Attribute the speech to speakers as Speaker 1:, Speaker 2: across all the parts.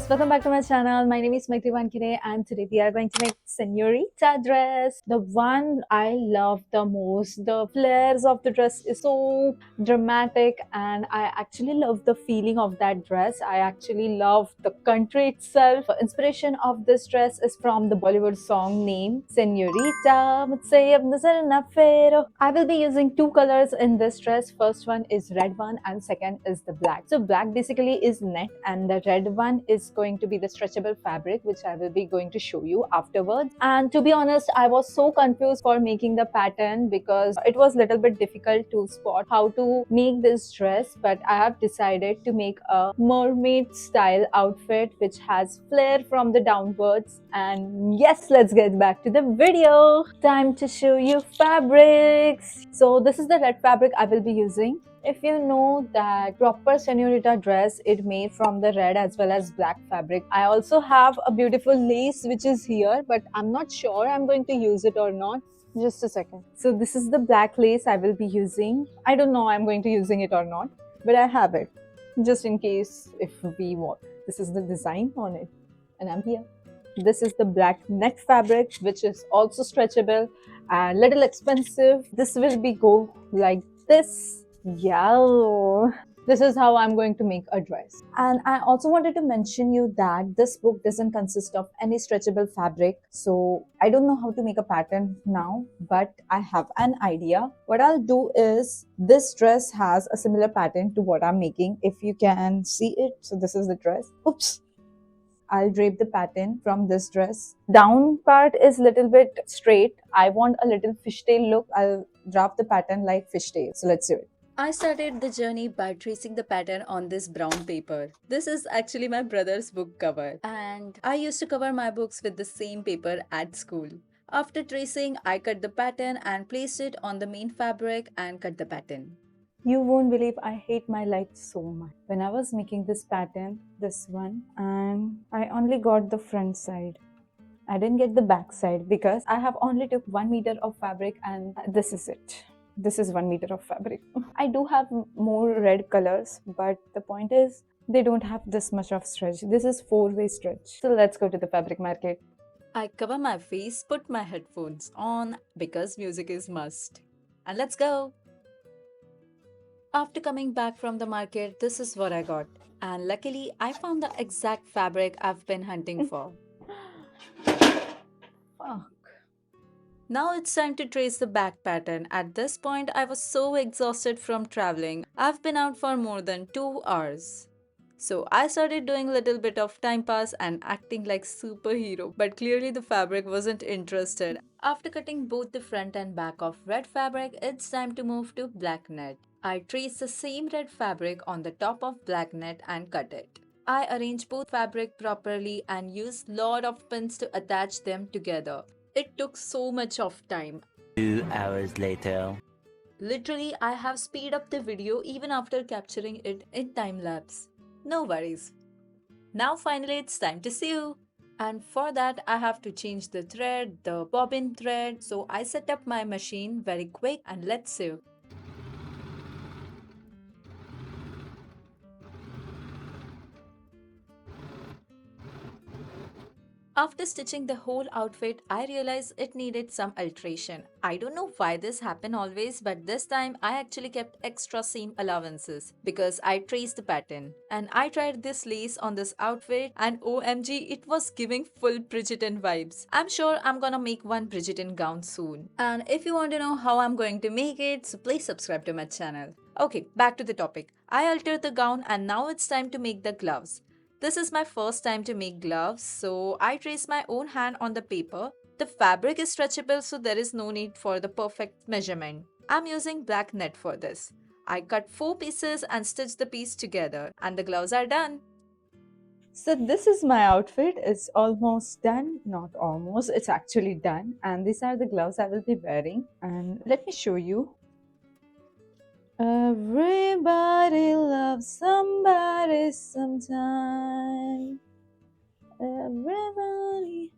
Speaker 1: guys, welcome back to my channel. My name is Maitri Wankire and today we are going to make senorita dress. The one I love the most. The flares of the dress is so dramatic and I actually love the feeling of that dress. I actually love the country itself. The inspiration of this dress is from the Bollywood song named Senorita. Mujhse ab nazar na fero. I will be using two colors in this dress. First one is red one and second is the black. So black basically is net and the red one is going to be the stretchable fabric which I will be going to show you afterwards. And to be honest, I was so confused for making the pattern because it was a little bit difficult to spot how to make this dress, but I have decided to make a mermaid style outfit which has flare from the downwards. And yes, let's get back to the video. Time to show you fabrics. So this is the red fabric I will be using. If you know that proper senorita dress, it made from the red as well as black fabric. I also have a beautiful lace which is here, but I'm not sure I'm going to use it or not. Just a second. So this is the black lace I will be using. I don't know I'm going to using it or not, but I have it just in case if we want. This is the design on it and I'm here. This is the black net fabric which is also stretchable and little expensive. This will be go like this. Yeah, this is how I'm going to make a dress. And I also wanted to mention you that this book doesn't consist of any stretchable fabric. So I don't know how to make a pattern now, but I have an idea. What I'll do is this dress has a similar pattern to what I'm making. If you can see it. So this is the dress. Oops. I'll drape the pattern from this dress. Down part is little bit straight. I want a little fishtail look. I'll draft the pattern like fishtail. So let's do it.
Speaker 2: I started the journey by tracing the pattern on this brown paper. This is actually my brother's book cover, and I used to cover my books with the same paper at school. After tracing, I cut the pattern and placed it on the main fabric and cut the pattern.
Speaker 1: You won't believe I hate my life so much. When I was making this pattern, this one, and I only got the front side. I didn't get the back side because I have only took 1 meter of fabric and this is it. This is 1 meter of fabric. I do have more red colors, but the point is they don't have this much of stretch. This is 4-way stretch. So let's go to the fabric market.
Speaker 2: I cover my face, put my headphones on because music is must. And let's go! After coming back from the market, this is what I got. And luckily, I found the exact fabric I've been hunting for.
Speaker 1: Fuck.
Speaker 2: Now it's time to trace the back pattern. At this point, I was so exhausted from traveling. I've been out for more than 2 hours. So I started doing a little bit of time pass and acting like superhero, but clearly the fabric wasn't interested. After cutting both the front and back of red fabric, it's time to move to black net. I traced the same red fabric on the top of black net and cut it. I arranged both fabric properly and used lot of pins to attach them together. It took so much of time.
Speaker 3: 2 hours later.
Speaker 2: Literally, I have speed up the video even after capturing it in time lapse. No worries. Now finally it's time to sew. And for that I have to change the thread, the bobbin thread. So I set up my machine very quick and let's sew. After stitching the whole outfit, I realized it needed some alteration. I don't know why this happened always, but this time I actually kept extra seam allowances because I traced the pattern. And I tried this lace on this outfit and OMG, it was giving full Bridgerton vibes. I'm sure I'm gonna make one Bridgerton gown soon. And if you want to know how I'm going to make it, so please subscribe to my channel. Okay, back to the topic. I altered the gown and now it's time to make the gloves. This is my first time to make gloves, so I trace my own hand on the paper. The fabric is stretchable, so there is no need for the perfect measurement. I'm using black net for this. I cut 4 pieces and stitched the piece together, and the gloves are done.
Speaker 1: So this is my outfit. It's almost done. Not almost, it's actually done. And these are the gloves I will be wearing. And let me show you. Everybody loves somebody sometime. Everybody.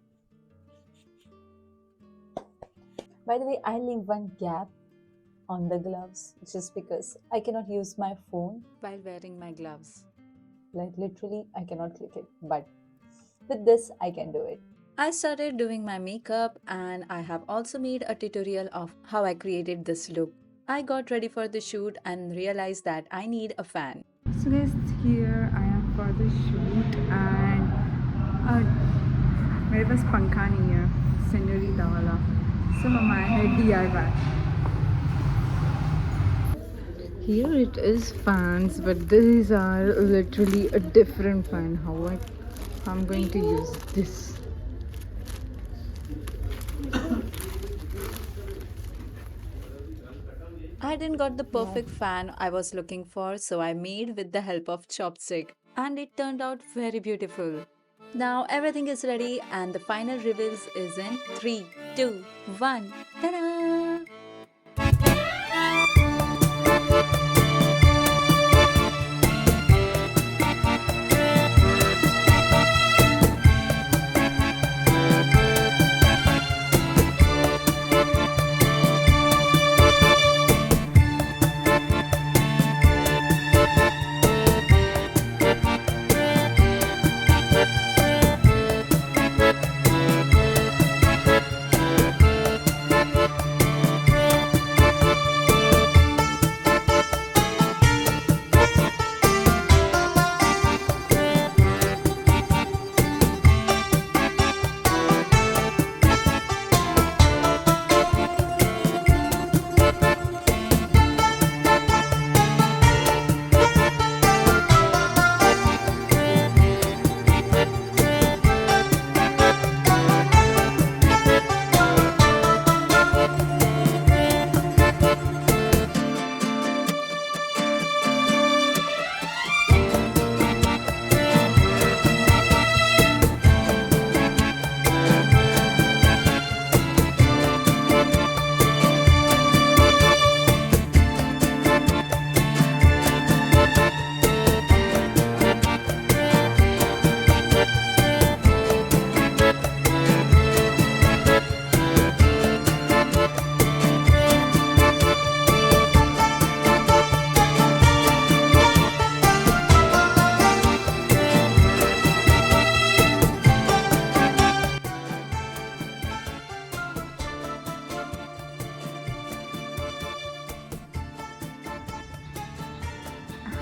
Speaker 1: By the way, I leave one gap on the gloves just because I cannot use my phone.
Speaker 2: While wearing my gloves.
Speaker 1: Like literally, I cannot click it. But With this, I can do it.
Speaker 2: I started doing my makeup and I have also made a tutorial of how I created this look. I got ready for the shoot and realized that I need a fan.
Speaker 1: So guys, here I am for the shoot and मेरे पास पंखा नहीं है senorita वाला, so मम्मा है DIY. Here it is fans, but these are literally a different fan. I'm going to use this.
Speaker 2: I didn't got the perfect fan I was looking for, so I made with the help of chopstick and it turned out very beautiful. Now everything is ready and the final reveals is in 3, 2, 1. Ta-da!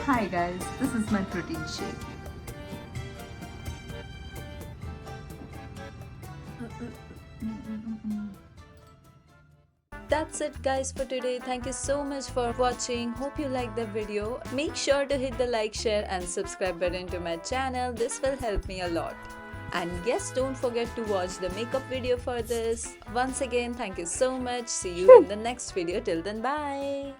Speaker 1: Hi guys, this is my protein shake.
Speaker 2: That's it guys for today. Thank you so much for watching. Hope you liked the video. Make sure to hit the like, share and subscribe button to my channel. This will help me a lot. And yes, don't forget to watch the makeup video for this. Once again, thank you so much. See you in the next video. Till then, bye.